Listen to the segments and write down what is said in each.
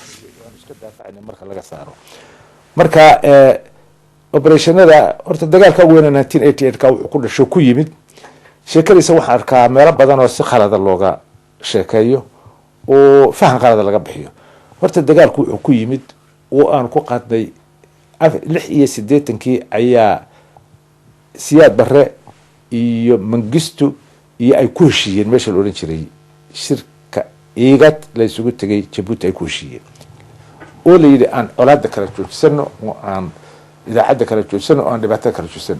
iska daafacayna marka laga saaro marka operationada horta dagaalka weyn 1988 ka wuxuu ku dhasho ku yimid sheekadiisa waxaan arkaa meelo badan oo si khalad looga sheekeeyo oo fahan khalad laga bixiyo horta dagaalku wuxuu ku yimid oo aan ku qaadnay 86 ayaa siyaad barre iyo mangistu iyo ay ku heshiiyeen meesha la oran jiray shirka eegad la isugu tagay Djibouti ay ku heshiiyeen oo la yiri aan colaadda kala joogsano oo aan idaacadda kala joogsano oo aan dhibaatada kala joogsano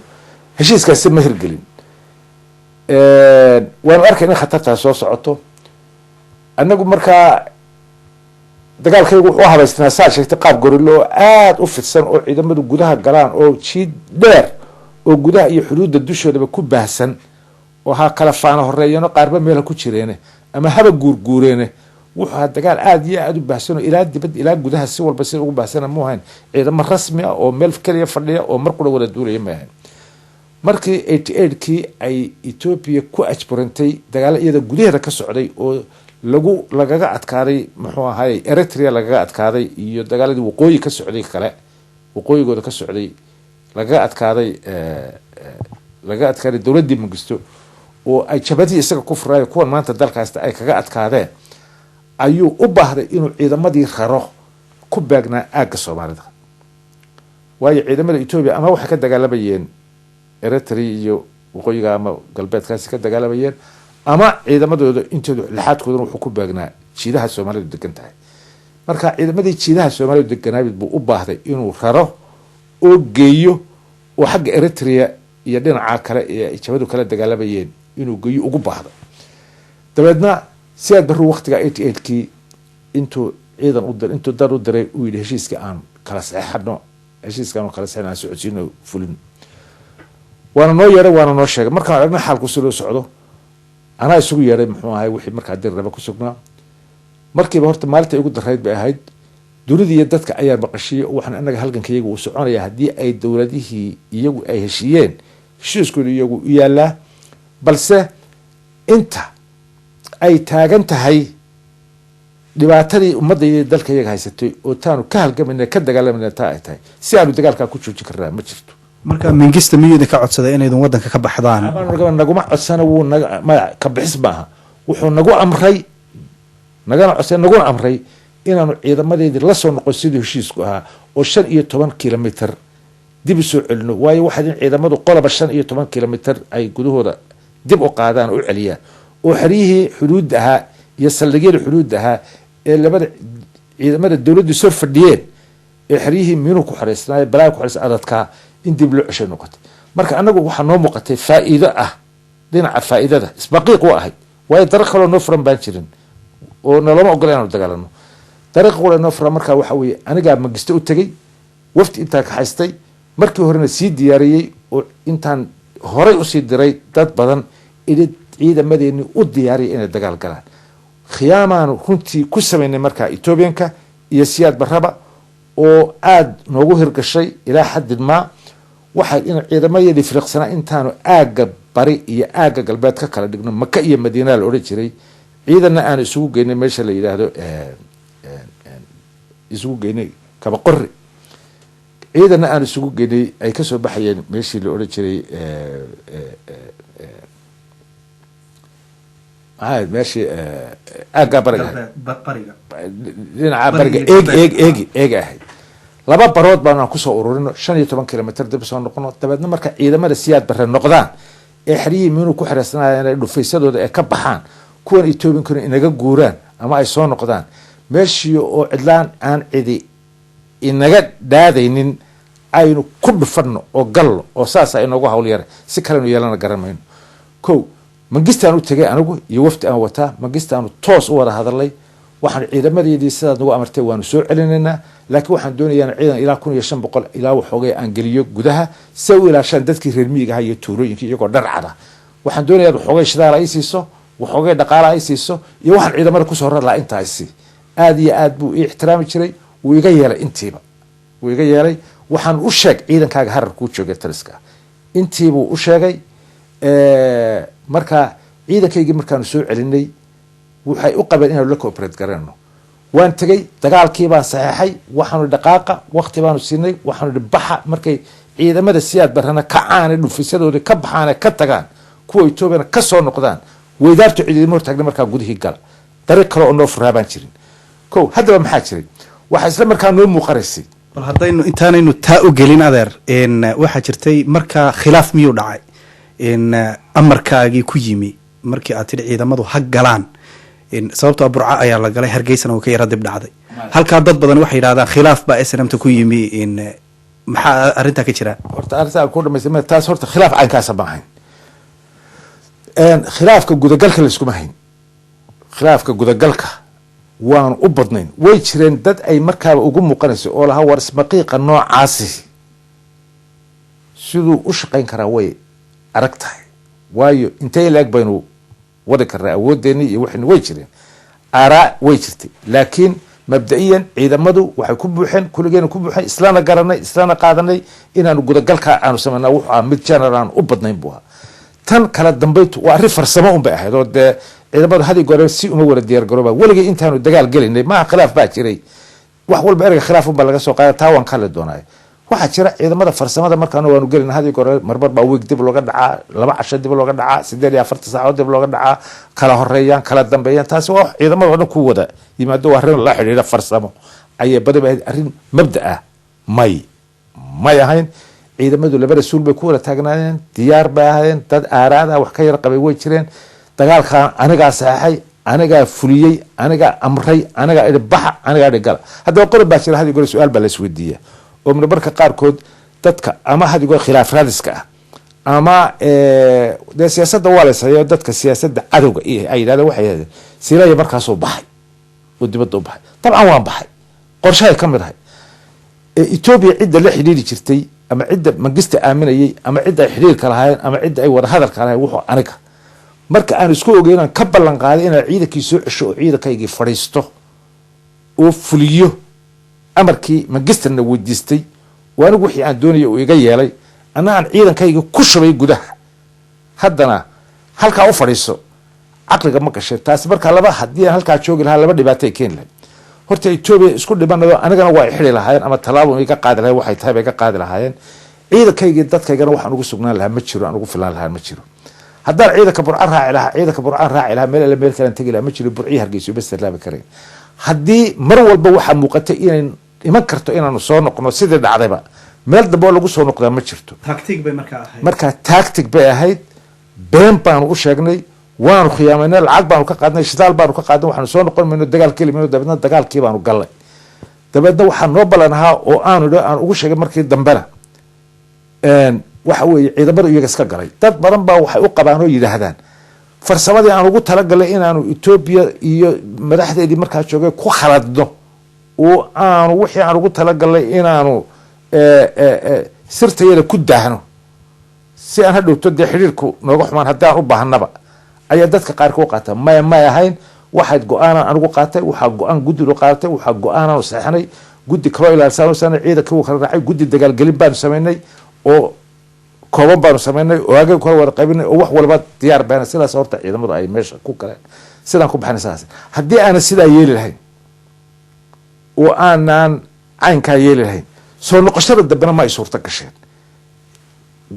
heshiiskaasi ma hirgelin waan arkay in khatarta soo socoto annagu markaa dagaalkaygu wuxuu habaysnaa saa sheegtay qaab gorilo aad u fidsan oo ciidamadu gudaha galaan oo jiid dheer oo gudaha iyo xuduudda dushoodaba ku baahsan oo ha kala faana horeeyano qaarba meel ku jireen ama haba guurguureen wuxuu dagaal aad iyo aad u baahsan oo ilaa dibad ilaa gudaha si walba si ugu baahsan ma ahayn ciidamo rasmi ah oo meel kaliya fadhiya oo mar qura wada duulaya ma ahayn markii 88kii ay Ethiopia ku ajburantay dagaal iyada gudaheeda ka socday oo lagaga adkaaday muxuu ahaay Eritrea lagaga adkaaday iyo dagaaladii waqooyi ka socday kale waqooyigooda ka socday lagaga adkaaday dawladii Mengistu oo ay jabadii isaga ku furaayo kuwan maanta dalkaasta ay kaga adkaadeen ayuu u baahday inuu ciidamadii raro ku baagnaa aaga Soomaalida waayo ciidamada Ethiopia ama waxay ka dagaalamayeen Eritrea iyo waqooyiga ama galbeedkaasi ka dagaalamayeen ama ciidamadooda intooda laxaadkooda wuxuu ku baagnaa jiidaha Soomaalidu degan tahay marka ciidamadii jiidaha Soomaalidu deganaabid buu u baahday inuu raro oo geeyo oo xagga Eritrea iyo dhinaca kale ee jabadu kala dagaalamayeen inuu geeyo ugu baahdo dabeedna siyaad barru waqtiga 88kii intuu ciidan u diray intuu dar u diray uu yiri heshiiska aan kala saxeexno heshiiskan oo kala saxeexno socodsiino fulin waana noo yeeray waana noo sheegay markaan aragnay xaalku soo socdo ana isugu yeeray muxuu ahay wixii markaa dir raba ku sugnaa markiiba horta maalinta ugu darayd bay ahayd dawladda iyo dadka ayaa maqashiyay waxaan anaga halgankayaga uu soconaya hadii ay dawladihii iyagu ay heshiiyeen heshiiskooda iyagu yaala balse inta ay taagan tahay dhibaatadii ummadda iyo dalka iyaga haysatay oo taanu ka halgamayna ka dagaalamayna taa ay tahay si aanu dagaalka ku joojin karnaa ma jirto marka Mengistu miyada ka codsaday inay wadanka ka baxdaan naguma codsana wuu naga ka bixis maaha wuxuu nagu amray naguna amray inaanu ciidamadeedii la soo noqon sidii heshiisku ahaa oo 15 kilomitir dib u soo celino waayo waxa in ciidamadu qolaba 15 kilomitir ay gudahooda dib u qaadaan oo celiyaan oo xariyihii xuduud ahaa iyo saldhigyada xuduud ahaa ee labada ciidamada dawladdu soo fadhiyeen ee xariyihii miinu ku xareysnaa balaa ku xareysnaa adadka in dib loo ceshay noqotay marka anagu waxa noo muuqatay faa'iido ah dhinaca faa'iidada isbaqiiq waa ahayd waayo dariiq kale noo furan baan jirin oo nalama ogola inaanu dagaalano dariiq kale noo furan marka waxa weeye aniga Mengistu u tagay wafti intaa ka haystay markii horena sii diyaariyay oo intaan horay u sii diray dad badan ilaa ciidamadeeni u diyaariyay inay dagaal galaan khiyaamaanu runtii ku sameynay marka Ethiopianka iyo siyaad barraba oo aad noogu hirgashay ilaa xad ma waxa in ciidamadii firiqsana intaanu aaga bari iyo aaga galbeed ka kala dhigno Maka iyo Madiina la oran jiray ciidana aan isugu geynay meesha la yiraahdo isugu geynay kaba qorri ciidana aan isugu geynay ay ka soo baxayeen meeshii la oran jiray meeshii aaga bariga dhinaca bariga eeg ahayd laba barood baan ku soo ururino 15 kilomitir dib soo noqono dabeedna marka ciidamada siyaad barre noqdaan ee xariyii miinu ku xireysanayaan ay dhufaysadooda ay ka baxaan kuwan Ethiopian inaga guuraan ama ay soo noqdaan meeshii oo cidlaan aan cidi inaga daadaynin aynu ku dhufano oo gallo oo saas ay noogu hawl yar si kale inuu yeelana garanayno ko Mengistaan u tagay anigu iyo wafti aan wataa Mengistaan toos u wada hadalay waxaan ciidamadeedii sidaad nagu amartay waanu soo celinaynaa laakiin waxaan doonayaa ciidan ilaa 1500 ilaa waxoogay aan geliyo gudaha si uu ilaashan dadkii reer miyiga ah iyo tuulooyinka iyagoo dharcada waxaan doonayaa waxoogay shidaal ay siiso waxoogay dhaqaale ay siiso iyo waxaan ciidamada ku soo raraa intaasi aad iyo aad buu ixtiraami jiray wuu iga yeelay intiiba wuu iga yeelay waxaan u sheeg ciidankaaga harar ku joogay taliska intiibuu u sheegay marka ciidankaygii markaanu soo celinay waxay u qabeen inaan la cooperate garano waan tegey dagaalkii baan saxeexay waxaanu dhaqaaqa waqti baanu siinay waxaanu baxa markay ciidamada siyaad barana ka caana dhufisadooda ka baxaan ka tagaan kuwa Etoobiyana ka soo noqdaan weydaartu ciidamada hortaagna markaa gudihii gal dariiq kale oo noo furaabaan jirin kow haddaba maxaa jiray waxa isla markaa noo muuqanaysay bal haddaynu intaanaynu taa u gelin adeer waxaa jirtay markaa khilaaf miyuu dhacay amarkaagii ku yimi markii aad tidhi ciidamadu ha galaan sababtoo burca ayaa la galay hargeysana uu ka yara dib dhacday halkaa dad badan waxay yidhahdaan khilaaf baa snmta ku yimi maxaa arrintaa ka jiraan horta arrintaa ku dhamaysay taas horta khilaaf caynkaasa ma ahayn khilaafka gudagalka layskuma hayn khilaafka gudagalka waan u badnayn way jireen dad ay markaaba ugu muuqanayso oo lahaa war ismaqiiqa noocaasi siduu u shaqayn karaa way arag tahay waayo intay laag baynu wadi karnaa awoodeenni iyo waxaynu way jireen aaraa way jirtay laakiin mabda'iyan ciidamadu waxay ku buuxeen kulligeena ku buuxeen islaana garanay islaana qaadanay inaanu gudagalka aanu samaynaa wuxuu ahaa mid general aan u badnayn buu ahaa tan kala dambaytu waa arrin farsamo un bay ahayd oo dee ciidamadu hadii gore si uma wada diyaar garooba weligii intaanu dagaal gelinay maaha khilaaf baa jiray wax walba ereyga khilaaf unbaa laga soo qaada taa waan ka hadli doonaa waxaa jira ciidamada farsamada markaana waanu gelina hadii gore marmar baa weeg dib looga dhacaa 2 casho dib looga dhacaa 48 saacadood dib looga dhacaa kala horeeyaan kala dambeeyaan taasi waa ciidamada oo dhan ku wada yimaado waa arrin la xiriira farsamo ayay badi ahayd arrin mabda ah may ahayn ciidamadu laba rasuul bay ku wada taagnaayeen diyaar bay ahaayeen dad aaraada wax ka yar qabay way jireen dagaalka anigaa saxay anigaa fuliyey anigaa amray anigaa idbaxa anigaa dhigala haddaba qodob baa jira hadii gore su-aal baa la isweydiiya oo marka qaarkood dadka ama hadii gore khilaaf raadiska ah ama dee siyaasadda waa la sayo dadka siyaasadda cadowga ay yidhahdeen waxay yidhahdeen silaya markaasuu baxay oo dibadda u baxay dabcan waan baxay qorshahay ka mid ahay Ethiopia cidda la xidhiiri jirtay ama cidda magista aaminayay ama cidda ay xiriirka lahaayeen ama cidda ay wada hadalka lahaayeen wuxuu aniga marka aan isku ogeynaan ka ballan qaaday inaan ciidankii soo cesho oo ciidankaygii fadhiisto oo fuliyo amarkii magistana weydiistay oo anigu wixii aan doonayay uu iga yeelay anna aan ciidankaygii ku shubay gudaha haddana halkaa u fadhiiso caqliga ma gashay taasi markaa laba haddii aan halkaa joogi lahaa laba dhibaato ay keeni lahayd horta Ethiopia isku dhimanado anigana waa xiri lahaayeen ama talaabo iga qaadi lahaayeen waxay tahay iga qaadi lahaayeen ciidankaygii dadkaygana waxaan ugu sugnaan lahaa ma jiro aan ugu filan lahaa ma jiro haddaan ciidanka burca raaci lahaa ciidanka burca raaci lahaa meel kale tagi lahaa ma jiro burcii hargeyso bas laabi kareen haddii mar walba waxa muuqata inay iman karto inaanu soo noqono sidii dhacdayba meel dambe oo lagu soo noqdaa ma jirto tactic bay markaa marka tactic bay ahayd been baanu u sheegnay waanu khiyaamayna lacag baanu ka qaadnay shidaal baanu ka qaadnay waxaanu soo noqon mayno dagaal kelimino dabadna dagaalkii baanu galnay dabadna waxaa noo balanahaa oo aan ugu sheegay markii dambena waxa weeye ciidamada iyaga iska galay dad badan baa waxay u qabaan oo yidhaahdaan farsamadii aan ugu talagalay inaanu Ethiopia iyo madaxdeedii markaa joogay ku khaladno oo aanu wixii aan ugu talagalay inaanu sirtayada ku daahno si aan hadhowto dee xiriirku nooga xumaan haddaan u baahnaba ayaa dadka qaar ku qaata may ahayn waxaad go'aanaan anigu qaatay waxaa go'aan guddi loo qaatay waxaa go'aanaan saxnay guddi kaloo ilaalsan sanad ciidanka uu kala raacay guddi dagaalgelin baanu samaynay oo kooban baanu samaynay oo aagay kala wada qaybinay oo wax walba diyaar baana sidaas horta ciidamadu ay meesha ku galeen sidaan ku baxnay saas haddii aan sidaa yeeli lahayn oo aanan caynkaa yeeli lahayn soo noqoshada dambena ma ay suurta gasheen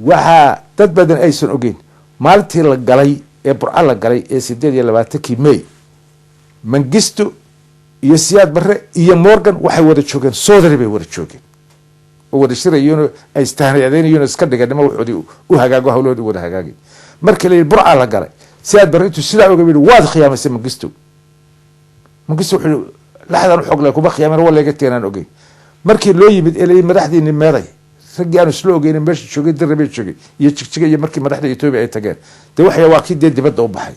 waxaa dad badan aysan ogeyn maalintii la galay ee burca la galay ee 28 May Mengistu iyo Siyaad Barre iyo Morgan waxay wada joogeen Soodari bay wada joogeen oo wada shirayeen ay istaanayeen iska dhiganimo wuxuu u hagaago hawloodu wada hagaagay markii la burca la galay Siyaad Barre intuu sidaa uga yiri waad khiyaamasay Mengistu wuxuu laxdan xog la kuba khiyaamay wala laga teenan ogey markii loo yimid ilaa madaxdiina meeday ragii aan isla ogeyn meesha joogay darabay joogay iyo jigjiga iyo markii madaxda Ethiopia ay tageen de waxay waa kii dibadda u baxay